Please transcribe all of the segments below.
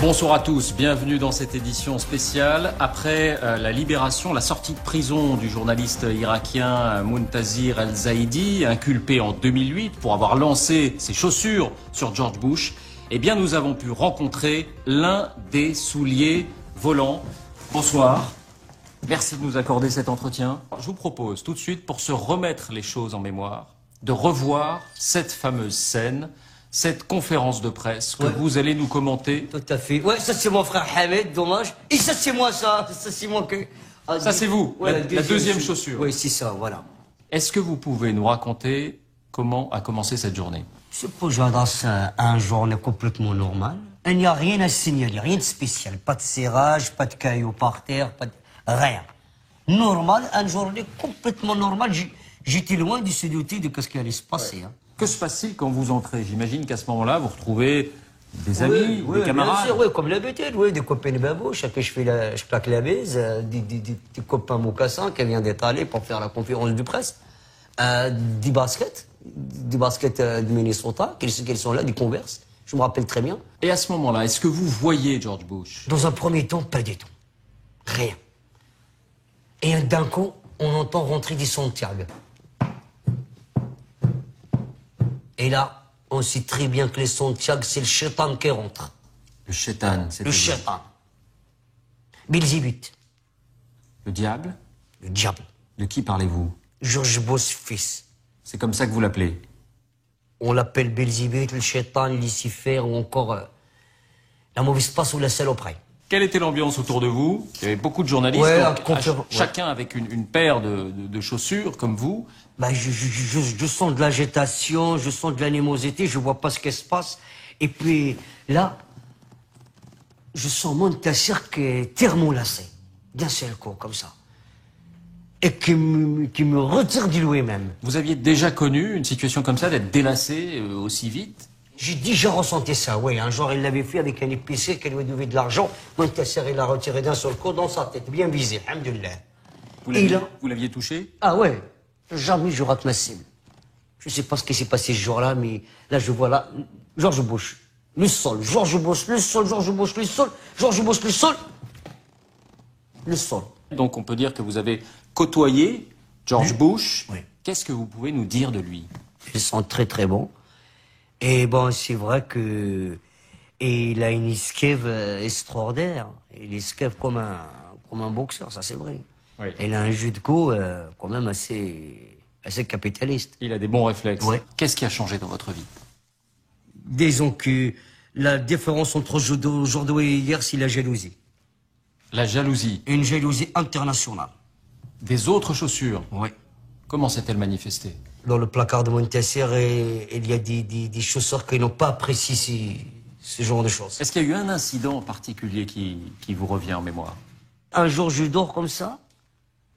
Bonsoir à tous, bienvenue dans cette édition spéciale. Après la libération, la sortie de prison du journaliste irakien Muntazir El-Zaidi, inculpé en 2008 pour avoir lancé ses chaussures sur George Bush, eh bien nous avons pu rencontrer l'un des souliers volants. Bonsoir, merci de nous accorder cet entretien. Je vous propose tout de suite, pour se remettre les choses en mémoire, de revoir cette fameuse scène, cette conférence de presse que vous allez nous commenter. Tout à fait. Ouais, ça c'est mon frère Hamed, dommage. Et ça c'est moi, ça c'est moi que... Ah, ça c'est vous, ouais, la deuxième chaussure. Oui, c'est ça, voilà. Est-ce que vous pouvez nous raconter comment a commencé cette journée? C'est pour un journée complètement normale. Il n'y a rien à signaler, rien de spécial. Pas de serrage, pas de cailloux par terre, pas de... rien. Normal, une journée complètement normale. J'étais loin de se douter de ce qui allait se passer. Hein. Que se passe-t-il quand vous entrez? J'imagine qu'à ce moment-là, vous retrouvez des amis, des camarades. Oui, comme l'habitude, oui, des copains de babouche, à qui je plaque la bise, des copains mocassins qui viennent d'étaler pour faire la conférence de presse, des baskets de Minnesota, qui sont là, des Converse, je me rappelle très bien. Et à ce moment-là, est-ce que vous voyez George Bush? Dans un premier temps, pas du tout. Rien. Et d'un coup, on entend rentrer des Santiago. Et là, on sait très bien que les Santiago, c'est le chétan qui rentre. Le chétan, c'est le chétan. Belzébuth. Le diable? Le diable. De qui parlez-vous? George Bush fils. C'est comme ça que vous l'appelez? On l'appelle Belzébuth, le chétan, Lucifer, ou encore la mauvaise passe ou la saloperie. Quelle était l'ambiance autour de vous? Il y avait beaucoup de journalistes, chacun avec une paire de chaussures, comme vous. Bah, je sens de l'agitation, je sens de l'animosité, je vois pas ce qui se passe. Et puis, là, je sens Montassir qui est thermolacé, d'un seul coup, comme ça. Et qui me retire de lui-même. Vous aviez déjà connu une situation comme ça, d'être délacé aussi vite? J'ai déjà ressenti ça, oui. Un jour, il l'avait fait avec un épicier qui lui devait de l'argent. Montassir, il l'a retiré d'un seul coup dans sa tête, bien visé, alhamdoulilah. Vous l'aviez touché? Ah ouais. Jamais je rate ma cible. Je ne sais pas ce qui s'est passé ce jour-là, mais là, je vois là, George Bush, le sol, George Bush, le sol, George Bush, le sol, George Bush, le sol, le sol. Donc on peut dire que vous avez côtoyé George Bush. Oui. Qu'est-ce que vous pouvez nous dire de lui? Je sens très très bon. Et bon, c'est vrai que il a une esquive extraordinaire. Il esquive comme un boxeur, ça c'est vrai. Oui. Il a un jeu de coups quand même assez capitaliste. Il a des bons réflexes. Ouais. Qu'est-ce qui a changé dans votre vie? Disons que la différence entre aujourd'hui et hier, c'est la jalousie. La jalousie? Une jalousie internationale. Des autres chaussures? Oui. Comment s'est-elle manifestée? Dans le placard de Montassir, il y a des chausseurs qui n'ont pas apprécié ce genre de choses. Est-ce qu'il y a eu un incident en particulier qui vous revient en mémoire? Un jour, je dors comme ça,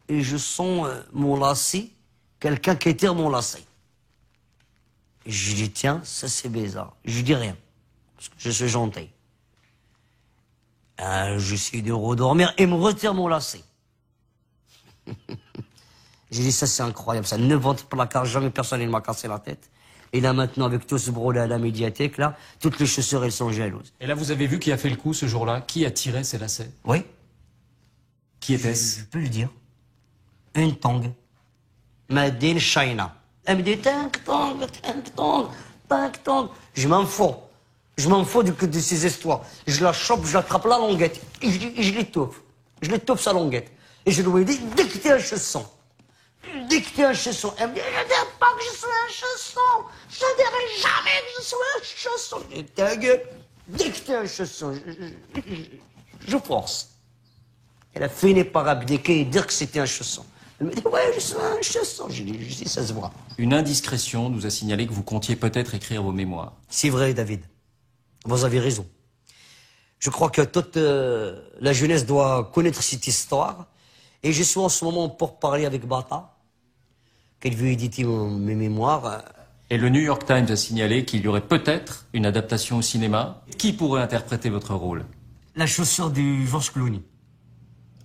et je sens mon lacet, quelqu'un qui étire mon lacet. Je dis, tiens, ça c'est bizarre. Je dis rien, parce que je suis gentil. J'essaie de redormir et me retire mon lacet. J'ai dit, ça c'est incroyable, ça, 9 ans de placard, jamais personne ne m'a cassé la tête. Et là maintenant, avec tout ce brûlé à la médiathèque, là, toutes les chaussures, elles sont jalouses. Et là, vous avez vu qui a fait le coup ce jour-là? Qui a tiré ses lacets? Oui. Qui était-ce? Je peux le dire. Une tongue. Madine China. Elle me dit, tank, tong. Je m'en fous. Je m'en fous de ces histoires. Je la chope, je l'attrape la languette. Et je l'étouffe. Je l'étouffe sa languette. Et je lui dis, dès que t'es un chausson. Dès que t'es un chausson. Elle me dit, je ne dis pas que je suis un chausson. Je ne dirai jamais que je suis un chausson. Je dis, ta gueule. Dès que t'es un chausson, je force. Elle a fini par abdiquer et dire que c'était un chausson. Elle me dit, ouais, je suis un chausson. Je dis, ça se voit. Une indiscrétion nous a signalé que vous comptiez peut-être écrire vos mémoires. C'est vrai, David. Vous avez raison. Je crois que toute la jeunesse doit connaître cette histoire. Et je suis en ce moment pour parler avec Bata, qu'elle veut éditer mes mémoires. Et le New York Times a signalé qu'il y aurait peut-être une adaptation au cinéma. Qui pourrait interpréter votre rôle? La chaussure du George Clooney.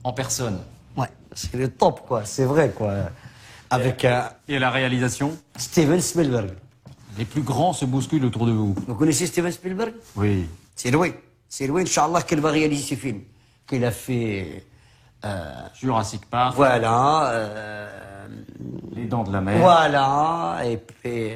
En personne? Ouais, c'est le top, quoi. C'est vrai, quoi. Avec Et à la réalisation? Steven Spielberg. Les plus grands se bousculent autour de vous. Vous connaissez Steven Spielberg? Oui. C'est lui. C'est lui, Inch'Allah, qu'il va réaliser ce film. Qu'il a fait... Jurassic Park, Voilà. Les Dents de la Mer, Voilà. Et puis...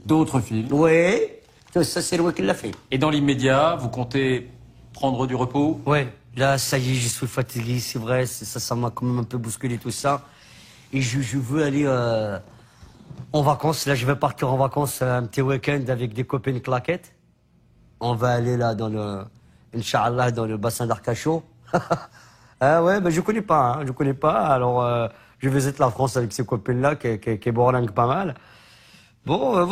d'autres films. oui. Tout ça, c'est lui qui l'a fait. Et dans l'immédiat, vous comptez prendre du repos? Ouais. Là, ça y est, je suis fatigué, c'est vrai. Ça m'a quand même un peu bousculé tout ça. Et je veux aller en vacances. Là, je vais partir en vacances un petit week-end avec des copines claquettes. On va aller là dans le... Inch'Allah, dans le bassin d'Arcachon. Ah ouais, ben je connais pas, hein, je connais pas. Alors, je visite la France avec ces copines-là qui bourlinguent pas mal. Bon,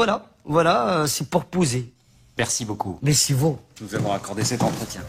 voilà, c'est pour poser. Merci beaucoup. Mais c'est vous. Nous avons accordé cet entretien.